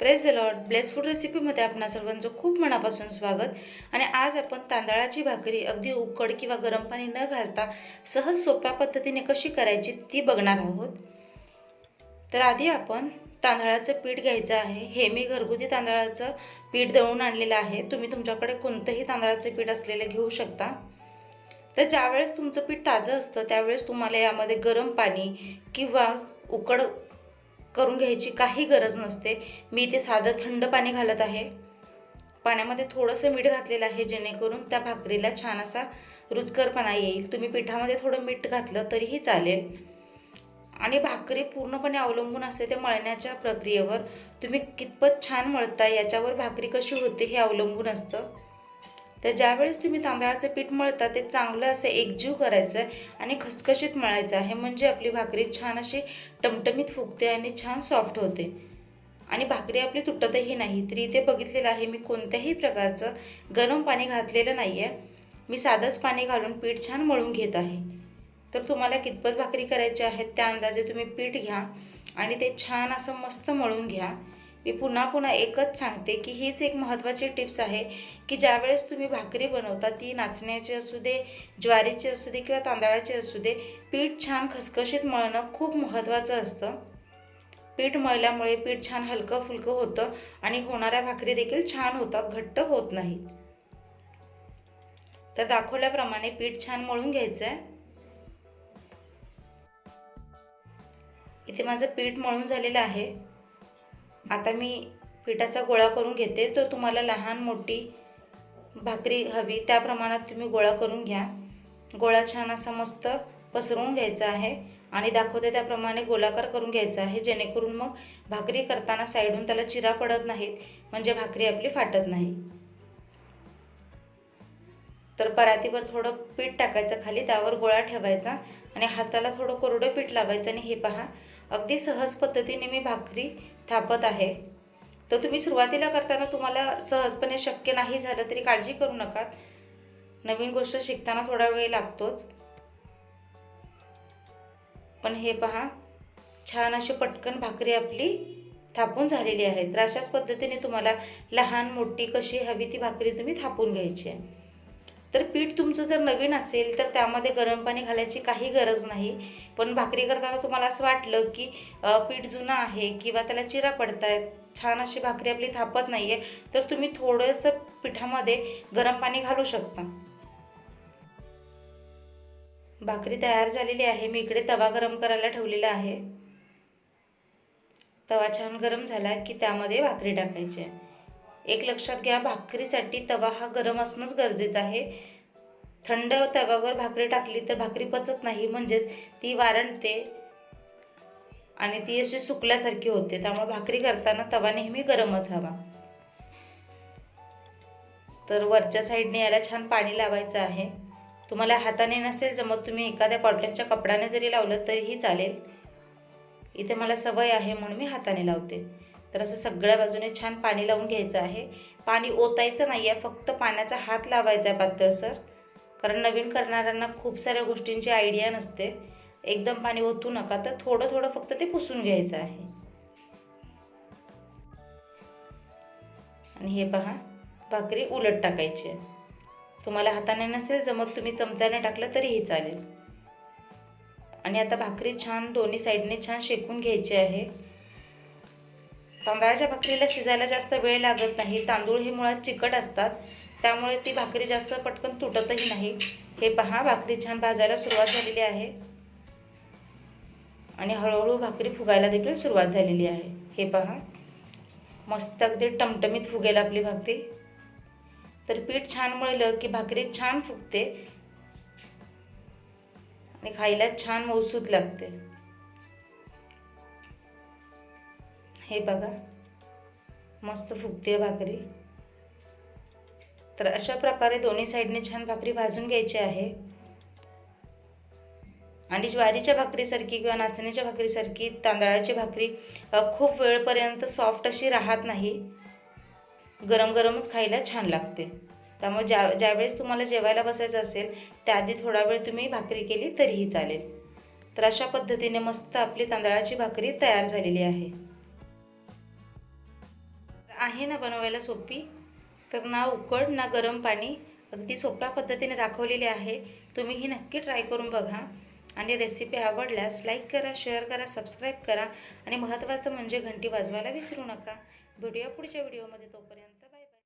Praise the lord. Bless food रेसिपीमध्ये आपणा सर्वांचं खूप मनापासून स्वागत. आणि आज आपण तांदळाची भाकरी अगदी उकड किंवा गरम पाणी न घालता सहज सोप्या पद्धतीने कशी करायची ती बघणार आहोत. तर आधी आपण तांदळाचं पीठ घ्यायचं आहे. हे मी घरगुती तांदळाचं पीठ दळून आणलेलं आहे. तुम्ही तुमच्याकडे कोणतंही तांदळाचं पीठ असलेलं घेऊ शकता. तर ज्यावेळेस तुमचं पीठ ताजं असतं त्यावेळेस तुम्हाला यामध्ये गरम पाणी किंवा उकड करून घ्यायची काही गरज नसते. मी इथे साधं थंड पाणी घालत आहे. पाण्यामध्ये थोडंसं मीठ घातलेलं आहे जेणेकरून त्या भाकरीला छान असा रुचकरपणा येईल. तुम्ही पिठामध्ये थोडं मीठ घातलं तरीही चालेल. आणि भाकरी पूर्णपणे अवलंबून असते ते मळण्याच्या प्रक्रियेवर. तुम्ही कितपत छान मळता याच्यावर भाकरी कशी होते हे अवलंबून असतं. तर ज्यावेळेस तुम्ही तांदळाचं पीठ मळता ते चांगलं असं एकजीव करायचं आहे आणि खसखशीत मळायचं आहे. म्हणजे आपली भाकरी छान अशी टमटमीत फुगते आणि छान सॉफ्ट होते आणि भाकरी आपली तुटतही नाही. तरी इथे बघितलेलं आहे मी कोणत्याही प्रकारचं गरम पाणी घातलेलं नाही आहे. मी साधंच पाणी घालून पीठ छान मळून घेत आहे. तर तुम्हाला कितपत भाकरी करायची आहेत त्या अंदाजे तुम्ही पीठ घ्या आणि ते छान असं मस्त मळून घ्या. मी पुन्हा एकच सांगते की हीच एक महत्त्वाची टिप्स आहे की ज्यावेळेस तुम्ही भाकरी बनवता ती नाचण्याची असू दे, ज्वारीची असू दे किंवा तांदळाची असू दे, पीठ छान खसखशीत मळणं खूप महत्त्वाचं असतं. पीठ मळल्यामुळे पीठ छान हलकं फुलकं होतं आणि होणाऱ्या भाकरी देखील छान होतात, घट्ट होत नाहीत. तर दाखवल्याप्रमाणे पीठ छान मळून घ्यायचं आहे. इथे माझं पीठ मळून झालेलं आहे. आता मी पिठाचा गोळा करून घेते. तो तुम्हाला लहान मोठी भाकरी हवी त्या प्रमाणात तुम्ही गोळा करून घ्या. गोळा छान असा मस्त पसरवून घ्यायचा आहे आणि दाखवते त्याप्रमाणे गोलाकार करून घ्यायचा आहे जेणेकरून मग भाकरी करताना साईडून त्याला चिरा पडत नाहीत, म्हणजे भाकरी आपली फाटत नाही. तर परातीवर थोडं पीठ टाकायचं खाली, त्यावर गोळा ठेवायचा आणि हाताला थोडं कोरडं पीठ लावायचं. आणि हे पहा अगदी सहज पद्धतीने मी भाकरी थापत आहे. तर तुम्ही सुरुवातीला करताना तुम्हाला सहजपणे शक्य नाही झालं तरी काळजी करू नका. नवीन गोष्ट शिकताना थोडा वेळ लागतोच. पण हे पहा छान अशी पटकन भाकरी आपली थापून झालेली आहे. तर अशाच पद्धतीने तुम्हाला लहान मोठी कशी हवी ती भाकरी तुम्ही थापून घ्यायची आहे. तर पीठ तुमचं जर नवीन असेल तर त्यामध्ये गरम पाणी घालायची काही गरज नाही. पण भाकरी करताना तुम्हाला असं वाटलं की पीठ जुनं आहे किंवा त्याला चिरा पडतायत, छान अशी भाकरी आपली थापत नाही आहे, तर तुम्ही थोडंसं पिठामध्ये गरम पाणी घालू शकता. भाकरी तयार झालेली आहे. मी इकडे तवा गरम करायला ठेवलेला आहे. तवा छान गरम झाला की त्यामध्ये भाकरी टाकायची आहे. एक लक्षात घ्या, भाकरीसाठी तवा हा गरम असणंच गरजेचं आहे. थंड तव्यावर भाकरी टाकली तर भाकरी पचत नाही, म्हणजेच ती वारंटते आणि ती अशी सुकल्यासारखी होते. त्यामुळे भाकरी करताना तवा नेहमी गरमच हवा. तर वरच्या साईडने याला छान पाणी लावायचं आहे. तुम्हाला हाताने नसेल जमत तुम्ही एखाद्या कॉटनच्या कपड्याने जरी लावलं तरीही चालेल. इथे मला सवय आहे म्हणून मी हाताने लावते. तर असं सगळ्या बाजूने छान पाणी लावून घ्यायचं आहे. पाणी ओतायचं नाही आहे, फक्त पाण्याचा हात लावायचा आहे पातळसर. कारण नवीन करणाऱ्यांना खूप साऱ्या गोष्टींची आयडिया नसते. एकदम पाणी ओतू नका, तर थोडं थोडं फक्त ते पुसून घ्यायचं आहे. आणि हे पहा भाकरी उलट टाकायची आहे. तुम्हाला हाताने नसेल जमत तुम्ही चमच्याने टाकलं तरीही चालेल. आणि आता भाकरी छान दोन्ही साईडने छान शेकून घ्यायची आहे. तांदळाच्या भाकरीला शिजायला जास्त वेळ लागत नाही. तांदूळ हे मुळात चिकट असतात, त्यामुळे ती भाकरी जास्त पटकन तुटतही नाही. हे पहा भाकरी छान भाजायला सुरुवात झालेली आहे आणि हळूहळू भाकरी फुगायला देखील सुरुवात झालेली आहे. हे पहा मस्त अगदी टमटमीत फुगेल आपली भाकरी. तर पीठ छान मळलं की भाकरी छान फुगते आणि खायला छान मऊसूत लागते. हे बघा मस्त फुगते भाकरी. तर अशा प्रकारे दोन्ही साईडने छान भाकरी भाजून घ्यायची आहे. आणि ज्वारीच्या भाकरीसारखी किंवा नाचण्याच्या भाकरीसारखी तांदळाची भाकरी खूप वेळपर्यंत सॉफ्ट अशी राहत नाही. गरम गरमच खायला छान लागते. त्यामुळे ज्यावेळेस तुम्हाला जेवायला बसायचं असेल त्याआधी थोडा वेळ तुम्ही भाकरी केली तरीही चालेल. तर अशा पद्धतीने मस्त आपली तांदळाची भाकरी तयार झालेली आहे. आहे ना बनवायला सोपी, तर ना उकड ना गरम पाणी, अगदी सोप्या पद्धतीने दाखवलेली आहे. तुम्ही ही नक्की ट्राय करून बघा आणि रेसिपी आवडल्यास लाईक करा, शेअर करा, सबस्क्राईब करा आणि महत्त्वाचं म्हणजे घंटी वाजवायला विसरू नका. भेटूया पुढच्या व्हिडिओमध्ये. तोपर्यंत